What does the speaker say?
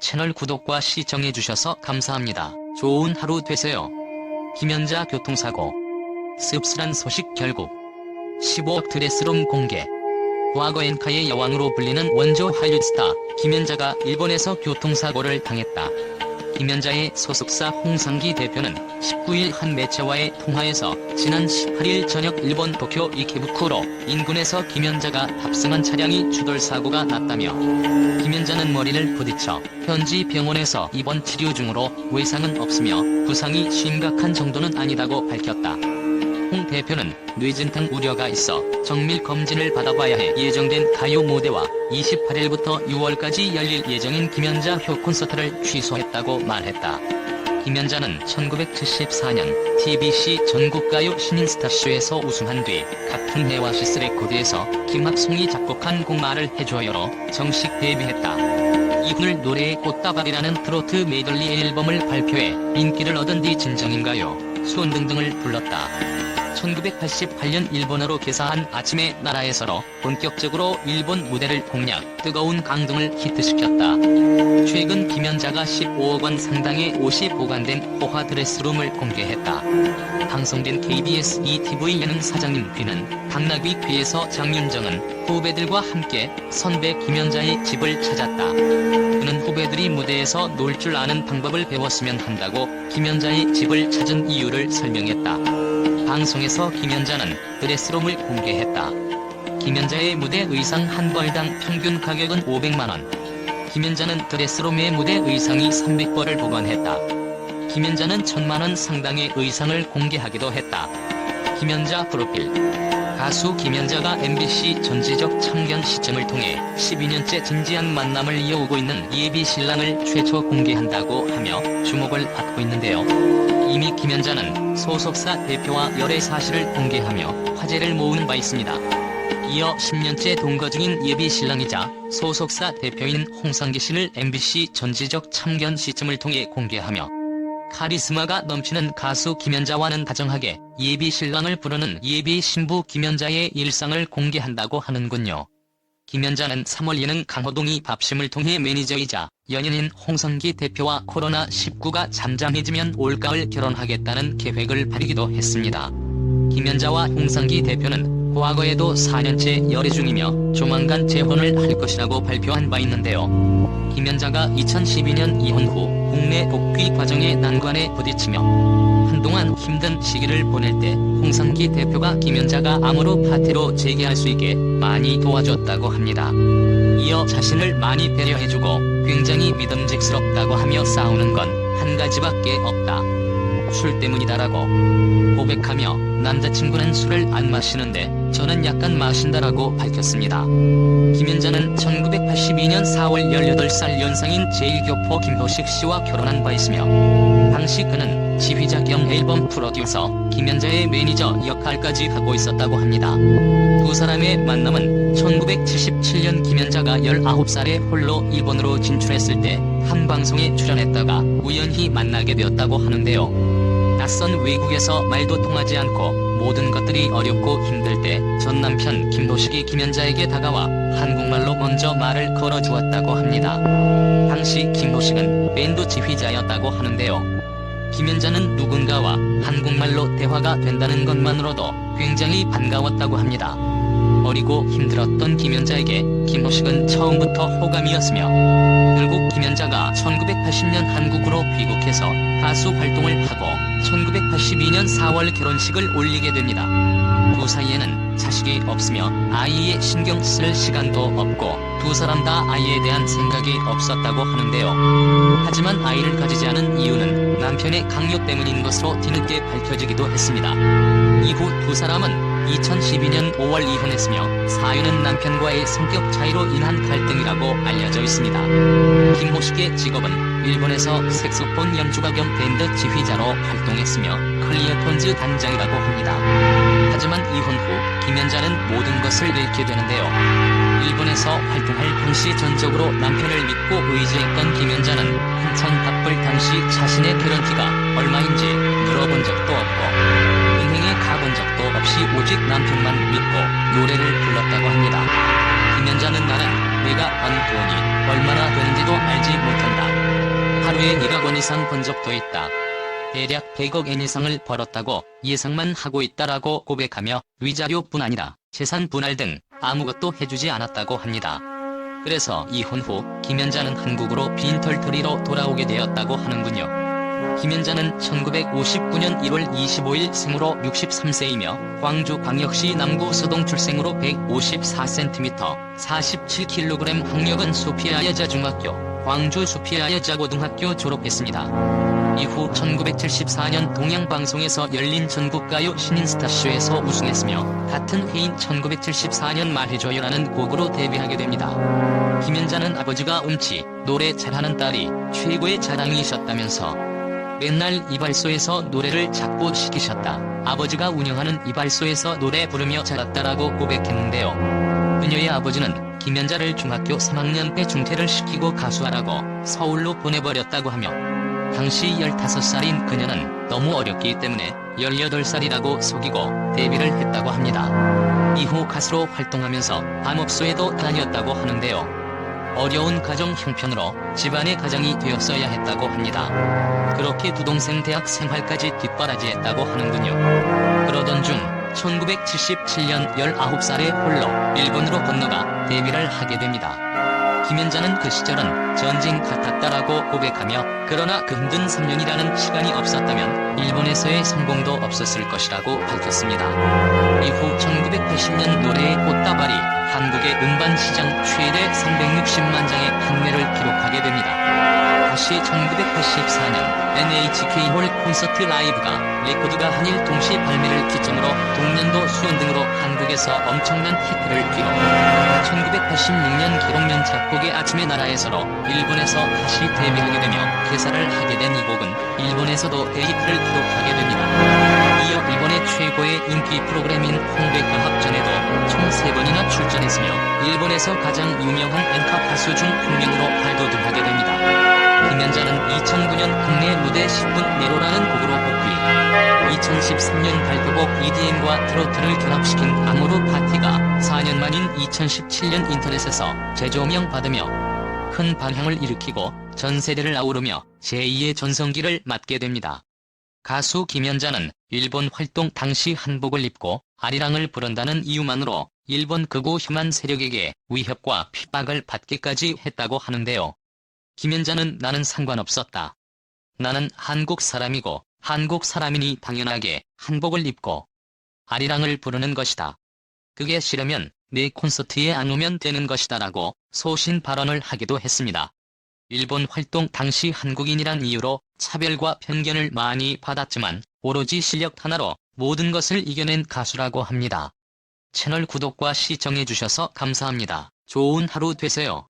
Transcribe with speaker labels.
Speaker 1: 채널 구독과 시청해주셔서 감사합니다. 좋은 하루 되세요. 김연자 교통사고. 씁쓸한 소식 결국 15억 드레스룸 공개. 과거 엔카의 여왕으로 불리는 원조 한류 스타 김연자가 일본에서 교통사고를 당했다. 김연자의 소속사 홍상기 대표는 19일 한 매체와의 통화에서 지난 18일 저녁 일본 도쿄 이케부쿠로 인근에서 김연자가 탑승한 차량이 추돌사고가 났다며 김연자는 머리를 부딪혀 현지 병원에서 입원 치료 중으로 외상은 없으며 부상이 심각한 정도는 아니다고 밝혔다. 홍 대표는 뇌진탕 우려가 있어 정밀 검진을 받아봐야 해 예정된 가요 무대와 28일부터 6월까지 열릴 예정인 김연자 효 콘서트를 취소했다고 말했다. 김연자는 1974년 TBC 전국가요 신인스타쇼에서 우승한 뒤 같은 해와 시스 레코드에서 김학송이 작곡한 공마를 해줘요로 정식 데뷔했다. 이후를 노래의 꽃다발이라는 트로트 메들리 앨범을 발표해 인기를 얻은 뒤 진정인가요, 수원 등등을 불렀다. 1988년 일본어로 개사한 아침의 나라에서로 본격적으로 일본 무대를 공략, 뜨거운 강등을 히트시켰다. 최근 김연자가 15억 원 상당의 옷이 보관된 호화 드레스룸을 공개했다. 방송된 KBS ETV 예능 사장님 귀는 당나귀 귀에서 장윤정은 후배들과 함께 선배 김연자의 집을 찾았다. 그는 후배들이 무대에서 놀 줄 아는 방법을 배웠으면 한다고 김연자의 집을 찾은 이유를 설명했다. 방송에서 김연자는 드레스룸을 공개했다. 김연자의 무대 의상 한 벌당 평균 가격은 500만원. 김연자는 드레스룸의 무대 의상이 300벌을 보관했다. 김연자는 1000만원 상당의 의상을 공개하기도 했다. 김연자 프로필. 가수 김연자가 MBC 전지적 참견 시점을 통해 12년째 진지한 만남을 이어오고 있는 예비 신랑을 최초 공개한다고 하며 주목을 받고 있는데요. 이미 김연자는 소속사 대표와 열애 사실을 공개하며 화제를 모으는 바 있습니다. 이어 10년째 동거 중인 예비 신랑이자 소속사 대표인 홍상기 씨를 MBC 전지적 참견 시점을 통해 공개하며 카리스마가 넘치는 가수 김연자와는 다정하게 예비 신랑을 부르는 예비 신부 김연자의 일상을 공개한다고 하는군요. 김연자는 3월 예능 강호동이 밥심을 통해 매니저이자 연인인 홍상기 대표와 코로나19가 잠잠해지면 올가을 결혼하겠다는 계획을 밝히기도 했습니다. 김연자와 홍상기 대표는 과거에도 4년째 열애 중이며 조만간 재혼을 할 것이라고 발표한 바 있는데요. 김연자가 2012년 이혼 후 국내 복귀 과정에 난관에 부딪히며 한동안 힘든 시기를 보낼 때 홍상기 대표가 김연자가 암으로 파티로 재개할 수 있게 많이 도와줬다고 합니다. 이어 자신을 많이 배려해주고 굉장히 믿음직스럽다고 하며 싸우는 건 한 가지밖에 없다. 술 때문이다라고 고백하며 남자친구는 술을 안 마시는데 저는 약간 마신다라고 밝혔습니다. 김연자는 1982년 4월 18살 연상인 제1교포 김효식 씨와 결혼한 바 있으며 당시 그는 지휘자 겸 앨범 프로듀서 김연자의 매니저 역할까지 하고 있었다고 합니다. 두 사람의 만남은 1977년 김연자가 19살에 홀로 일본으로 진출했을 때 한 방송에 출연했다가 우연히 만나게 되었다고 하는데요. 낯선 외국에서 말도 통하지 않고 모든 것들이 어렵고 힘들 때 전 남편 김도식이 김연자에게 다가와 한국말로 먼저 말을 걸어주었다고 합니다. 당시 김도식은 밴드 지휘자였다고 하는데요. 김연자는 누군가와 한국말로 대화가 된다는 것만으로도 굉장히 반가웠다고 합니다. 어리고 힘들었던 김연자에게 김도식은 처음부터 호감이었으며 결국 김연자가 1980년 한국으로 귀국해서 가수 활동을 하고 1982년 4월 결혼식을 올리게 됩니다. 두 사이에는 자식이 없으며 아이에 신경 쓸 시간도 없고 두 사람 다 아이에 대한 생각이 없었다고 하는데요. 하지만 아이를 가지지 않은 이유는 남편의 강요 때문인 것으로 뒤늦게 밝혀지기도 했습니다. 이후 두 사람은 2012년 5월 이혼했으며 사유는 남편과의 성격 차이로 인한 갈등이라고 알려져 있습니다. 김호식의 직업은 일본에서 색소폰 연주가 겸 밴드 지휘자로 활동했으며 클리어톤즈 단장이라고 합니다. 하지만 이혼 후 김연자는 모든 것을 잃게 되는데요. 일본에서 활동할 당시 전적으로 남편을 믿고 의지했던 김연자는 한창 바쁠 당시 자신의 결혼기가 얼마인지 물어본 적도 없고 은행에 가본 적도 없이 오직 남편만 믿고 노래를 불렀다고 합니다. 김연자는 나는 내가 번 돈이 얼마나 되는지도 알지 못한다. 하루에 1억 원 이상 번 적도 있다. 대략 100억 엔 이상을 벌었다고 예상만 하고 있다라고 고백하며 위자료뿐 아니라 재산 분할 등 아무것도 해주지 않았다고 합니다. 그래서 이혼 후 김연자는 한국으로 빈털터리로 돌아오게 되었다고 하는군요. 김연자는 1959년 1월 25일 생으로 63세이며 광주광역시 남구 서동 출생으로 154cm, 47kg, 학력은 소피아 여자중학교, 광주 소피아 여자고등학교 졸업했습니다. 이후 1974년 동양방송에서 열린 전국가요 신인스타쇼에서 우승했으며 같은 해인 1974년 말해줘요라는 곡으로 데뷔하게 됩니다. 김연자는 아버지가 음치, 노래 잘하는 딸이 최고의 자랑이셨다면서 맨날 이발소에서 노래를 자꾸 시키셨다. 아버지가 운영하는 이발소에서 노래 부르며 자랐다라고 고백했는데요. 그녀의 아버지는 김연자를 중학교 3학년 때 중퇴를 시키고 가수하라고 서울로 보내버렸다고 하며 당시 15살인 그녀는 너무 어렸기 때문에 18살이라고 속이고 데뷔를 했다고 합니다. 이후 가수로 활동하면서 암업소에도 다녔다고 하는데요. 어려운 가정 형편으로 집안의 가장이 되었어야 했다고 합니다. 그렇게 두 동생 대학 생활까지 뒷바라지했다고 하는군요. 그러던 중 1977년 19살에 홀로 일본으로 건너가 데뷔를 하게 됩니다. 김연자는 그 시절은 전쟁 같았다라고 고백하며 그러나 그 힘든 3년이라는 시간이 없었다면 일본에서의 성공도 없었을 것이라고 밝혔습니다. 이후 1980년 노래의 꽃다발이 한국의 음반 시장 최대 360만 장의 판매를 기록하게 됩니다. 다시 1984년 NHK홀 콘서트 라이브가 레코드가 한일 동시 발매를 기점으로 동년도 수원 등으로 한국에서 엄청난 히트를 기록. 1986년 기록면 작곡의 아침의 나라에서로 일본에서 다시 데뷔하게 되며 개사를 하게 된 이 곡은 일본에서도 대히트를 기록하게 됩니다. 이어 일본의 최고의 인기 프로그램인 홍대과학전에도 총 3번이나 출전했으며 일본에서 가장 유명한 엔카 가수 중 한 명으로 발돋움하게 됩니다. 김연자는 2009년 국내 무대 10분 내로라는 곡으로 복귀. 2013년 발표곡 EDM과 트로트를 결합시킨 아모르 파티가 4년 만인 2017년 인터넷에서 재조명 받으며 큰 반향을 일으키고 전 세대를 아우르며 제2의 전성기를 맞게 됩니다. 가수 김연자는 일본 활동 당시 한복을 입고 아리랑을 부른다는 이유만으로 일본 극우 혐한 세력에게 위협과 핍박을 받기까지 했다고 하는데요. 김연자는 나는 상관없었다. 나는 한국 사람이고 한국 사람이니 당연하게 한복을 입고 아리랑을 부르는 것이다. 그게 싫으면 내 콘서트에 안 오면 되는 것이다 라고 소신 발언을 하기도 했습니다. 일본 활동 당시 한국인이란 이유로 차별과 편견을 많이 받았지만 오로지 실력 하나로 모든 것을 이겨낸 가수라고 합니다. 채널 구독과 시청해주셔서 감사합니다. 좋은 하루 되세요.